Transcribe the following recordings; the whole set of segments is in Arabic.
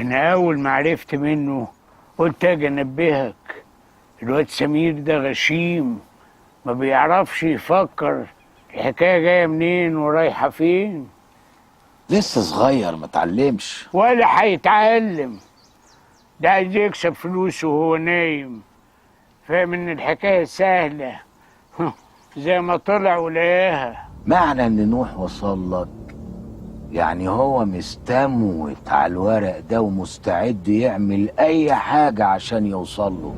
انا اول ما عرفت منه قلت اجي انبهك. الواد سمير ده غشيم، ما بيعرفش يفكر الحكايه جايه منين ورايحه فين. لسه صغير ما اتعلمش. ولا هيتعلم، ده عايز يكسب فلوس وهو نايم. فاهم ان الحكايه سهله زي ما طلع ولقاها. معنى ان نوح وصل لك يعني هو مستموت على الورق ده ومستعد يعمل اي حاجة عشان يوصل له،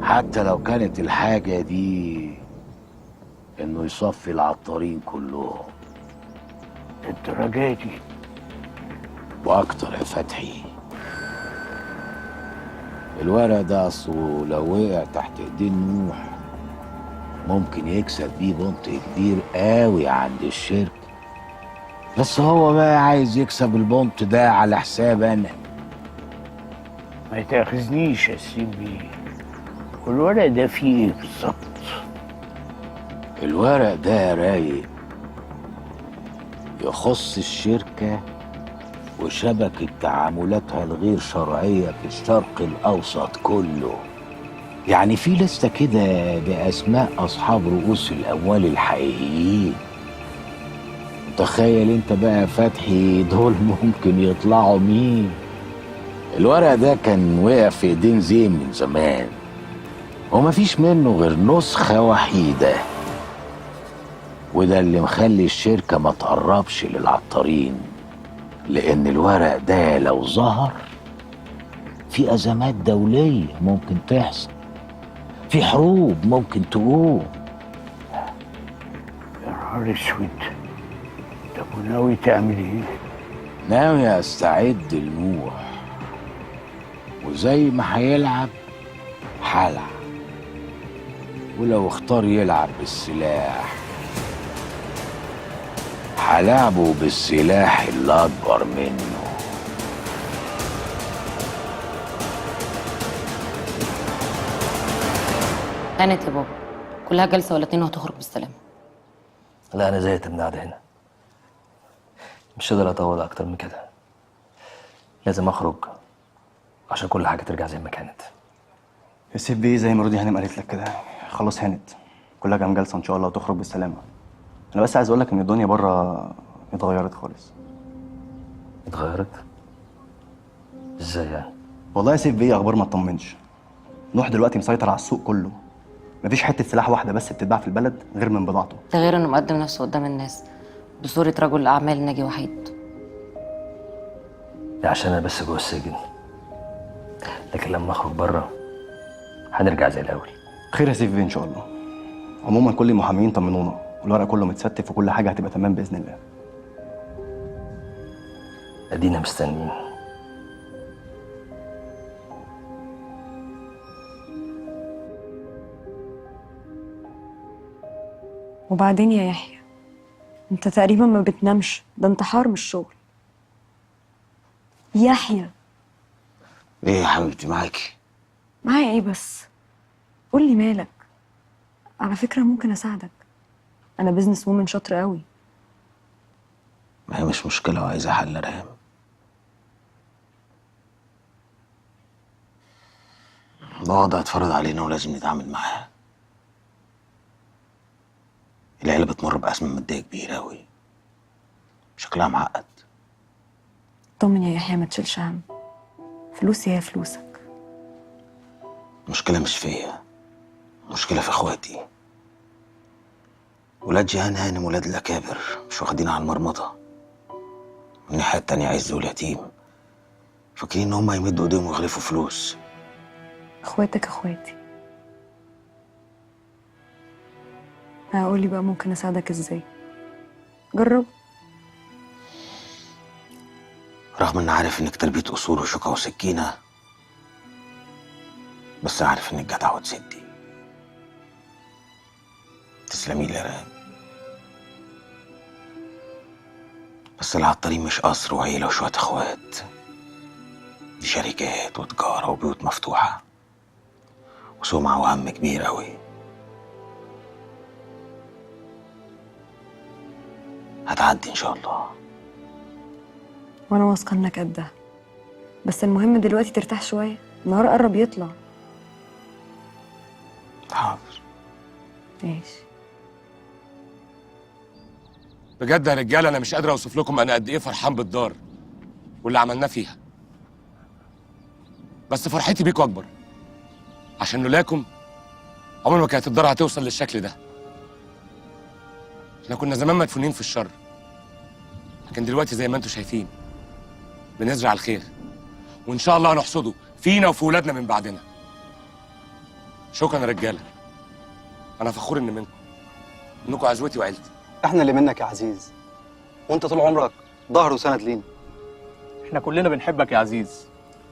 حتى لو كانت الحاجة دي انه يصفي العطارين كلهم. الدرجه دي؟ واكتر يا فتحي. الورق ده اصله لو وقع تحت ايدين نوح ممكن يكسب بيه بونت كبير قوي عند الشركة، بس هو بقى عايز يكسب البونت ده على حساب انا. ما تاخذنيش يا سيدي، والورق ده فيه ايه بالظبط؟ الورق ده رايق، يخص الشركة وشبكة تعاملاتها الغير شرعية في الشرق الأوسط كله. يعني في لستة كده بأسماء أصحاب رؤوس الأموال الحقيقيين. تخيل انت بقى فتحي دول ممكن يطلعوا مين؟ الورق ده كان وقع في ايدين زين من زمان، ومفيش منه غير نسخة وحيدة، وده اللي مخلي الشركة ما تقربش للعطارين، لأن الورق ده لو ظهر في أزمات دولية ممكن تحصل، في حروب ممكن تقوم. يا نهار اسود، طب وناوي تعمل ايه؟ ناوي استعد لنوح، وزي ما هيلعب هلعب، ولو اختار يلعب بالسلاح هلعبه بالسلاح اللي اكبر منه. كانت يا بابا كلها جلسه ولا اتنين وهتخرج بالسلامه. لا انا زهقت من القعده هنا، مش قادر اطول اكتر من كده، لازم اخرج عشان كل حاجه ترجع زي ما كانت. يا سيف بيه زي ما رودي هانم قالت لك كده، خلاص هانت، كلها كام جلسه ان شاء الله وتخرج بالسلامه. انا بس عايز اقول لك ان الدنيا بره اتغيرت خالص. اتغيرت؟ ازاي يعني؟ والله يا سيف بيه اخبار ما تطمنش. نوح دلوقتي مسيطر على السوق كله، مفيش حته سلاح واحده بس بتتباع في البلد غير من بضاعته. ده غير انه مقدم نفسه قدام الناس بصوره رجل اعمال ناجي وحيد. ده عشان انا بس جوه السجن، لكن لما اخرج بره هنرجع زي الاول. خير يا سيف بيه ان شاء الله. عموما كل المحاميين طمنونا، والورق كله متستف وكل حاجه هتبقى تمام باذن الله. ادينا مستنيين. وبعدين يا يحيى، انت تقريبا ما بتنامش، ده انتحار مش شغل. يحيى ايه يا حبيبتي معاكي؟ معايا ايه بس؟ قولي مالك. على فكرة ممكن اساعدك، انا بيزنس وومن شاطرة قوي. ما هي مش مشكلة وعايزة حل رهام. الوضع ده اتفرض علينا ولازم نتعامل معاه. العيلة بتمر بأزمة مادية كبيرة أوي، شكلها معقد. طمن يا يحيى، ما تشيلش هم، فلوسي هي فلوسك. المشكلة مش فيا، المشكلة في اخواتي. ولاد جيهان هانم ولاد الأكابر مش واخدين على المرمطة. من الناحية التانية عايز ذو اليتيم فاكرين إن هما يمدوا إيديهم ويغلفوا فلوس. اخواتك اخواتي. هقولي بقى ممكن اساعدك ازاي؟ جرب. رغم إن عارف إنك تربية أصول وشوكة وسكينة، بس عارف إنك جدع وتسدي. تسلمي لي يا رام. بس العطارين مش قصر وعيلة وشوية اخوات، دي شركات وتجارة وبيوت مفتوحة وسمعة وهم كبير قوي. هتعدي ان شاء الله. وانا واثقه انك قدها. بس المهم دلوقتي ترتاح شويه، النهار قرب يطلع. حاضر. ماشي. بجد يا رجاله انا مش قادر اوصف لكم انا قد ايه فرحان بالدار واللي عملناه فيها. بس فرحتي بيكوا اكبر، عشان لولاكم عمر ما كانت الدار هتوصل للشكل ده. احنا كنا زمان مدفونين في الشر، لكن دلوقتي زي ما انتم شايفين بنزرع الخير، وان شاء الله هنحصده فينا وفي ولادنا من بعدنا. شكرا يا رجاله، انا فخور انكم عزوتي وعيلتي. احنا اللي منك يا عزيز، وانت طول عمرك ظهر وسند لينا. احنا كلنا بنحبك يا عزيز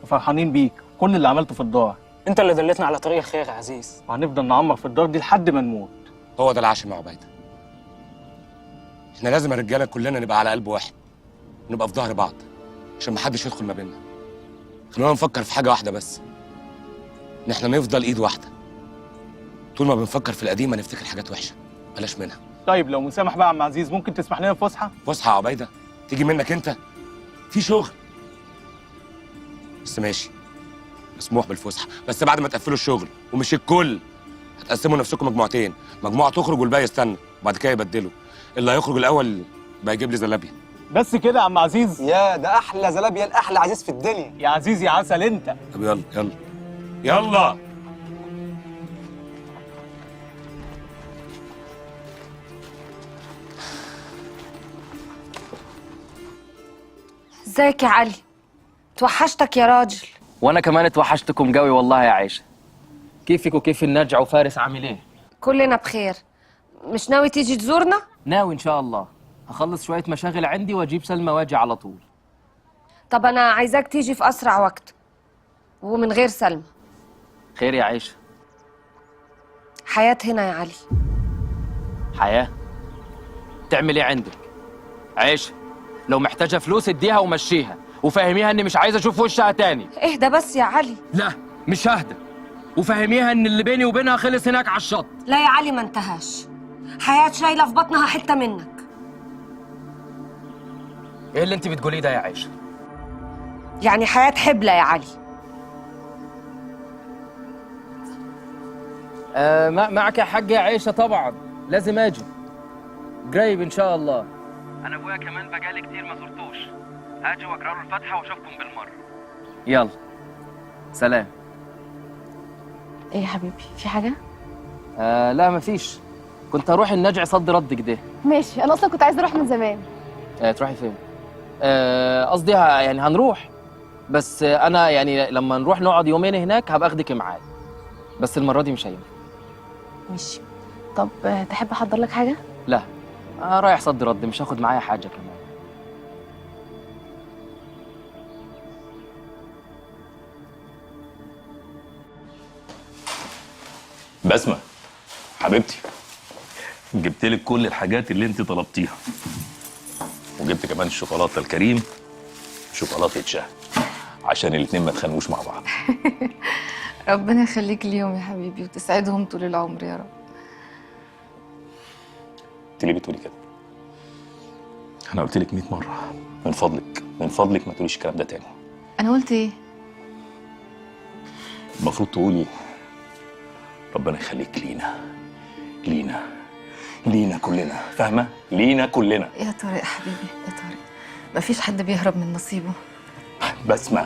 وفرحانين بيك كل اللي عملته في الدار. انت اللي دلتنا على طريق الخير يا عزيز، وهنفضل نعمر في الدار دي لحد ما نموت. هو ده العاشر مع عبيده. احنا لازم يا رجاله كلنا نبقى على قلب واحد ونبقى في ظهر بعض عشان محدش يدخل ما بيننا. خلونا نفكر في حاجه واحده بس، ان احنا نفضل ايد واحده. طول ما بنفكر في القديم هنفتكر حاجات وحشه، بلاش منها. طيب لو مسامح بقى يا عم عزيز، ممكن تسمح لنا فسحه؟ فسحه يا عبيده؟ تيجي منك انت؟ في شغل. بس ماشي، مسموح بالفسحه، بس بعد ما تقفلوا الشغل، ومش الكل. هتقسموا نفسكم مجموعتين، مجموعه تخرج والباقي يستنى، وبعد كده يبدلوا. اللي هيخرج الاول بقى يجيب لي زلابيه. بس كده يا عم عزيز؟ يا ده احلى زلابيه لاحلى عزيز في الدنيا. يا عزيز يا عسل انت. طب يلا يلا يلا. ازيك يا علي؟ توحشتك يا راجل. وانا كمان اتوحشتكم قوي والله يا عيشه. كيفك وكيف النرجع وفارس عامل ايه؟ كلنا بخير. مش ناوي تيجي تزورنا؟ ناوي ان شاء الله. هخلص شويه مشاغل عندي واجيب سلمى واجي على طول. طب انا عايزاك تيجي في اسرع وقت ومن غير سلمى. خير يا عيشه؟ حياة هنا يا علي. حياه؟ تعمل ايه عندك؟ عيشه لو محتاجه فلوس اديها ومشيها، وفهميها اني مش عايز اشوف وشها تاني. اهدى بس يا علي. لا مش ههدى. وفهميها ان اللي بيني وبينها خلص هناك على الشط. لا يا علي ما انتهاش. حياة شايلة في بطنها حتة منك. ايه اللي انت بتقوليه ده يا عيشه؟ يعني حياة حبلة يا علي. معك يا حاج يا عيشه طبعا، لازم اجي قريب ان شاء الله. انا ابويا كمان بقالي كتير ما زرتوش، هاجي واقرا له الفاتحه واشوفكم بالمره. يلا سلام. ايه يا حبيبي، في حاجة؟ لا مفيش، كنت هروح النجع صد رد كده. ماشي، أنا أصلا كنت عايزة أروح من زمان. تروحي فين؟ قصدي يعني هنروح، بس أنا يعني لما نروح نقعد يومين هناك هبقى أخدك معايا، بس المرة دي مش هينفع. ماشي. طب تحب أحضر لك حاجة؟ لا رايح صد رد، مش هاخد معايا حاجة كمان. بسمة حبيبتي، جبت لك كل الحاجات اللي انت طلبتيها، وجبت كمان الشوكولاته الكريم شوكولاته شهد عشان الاتنين ما يتخانقوش مع بعض. ربنا يخليك ليهم يا حبيبي وتسعدهم طول العمر يا رب. انت ليه بتقولي كده؟ انا قلت لك 100 مره من فضلك من فضلك ما تقوليش الكلام ده تاني. أنا قلت إيه؟ المفروض تقولي ربنا يخليك لينا لينا كلنا، فاهمه؟ لينا كلنا. يا طارق حبيبي يا طارق، مفيش حد بيهرب من نصيبه. بسمع،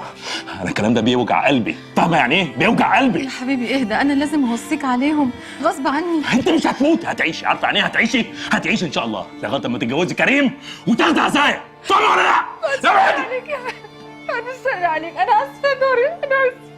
انا الكلام ده بيوجع قلبي، فاهمه يعني ايه؟ بيوجع قلبي. يا حبيبي اهدى، أنا لازم أوصيك عليك غصب عني. انت مش هتموتي، هتعيشي، عارفه يعني ايه هتعيشي؟ هتعيشي ان شاء الله لغايه ما تتجوزي كريم وتاخدي عزايا، فاهمه ولا لا؟ بعد الشر عليك، أنا آسفة يا طارق، أنا آسفة.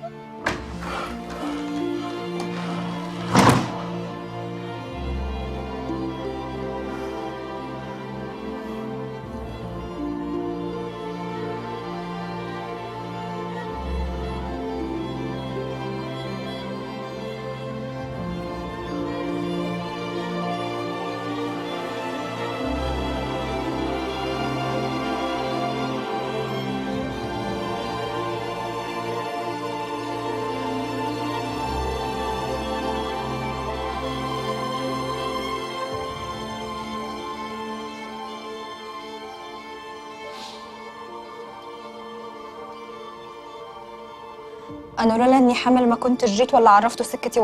انا لولا اني حامل ما كنتش جيت ولا عرفته سكتي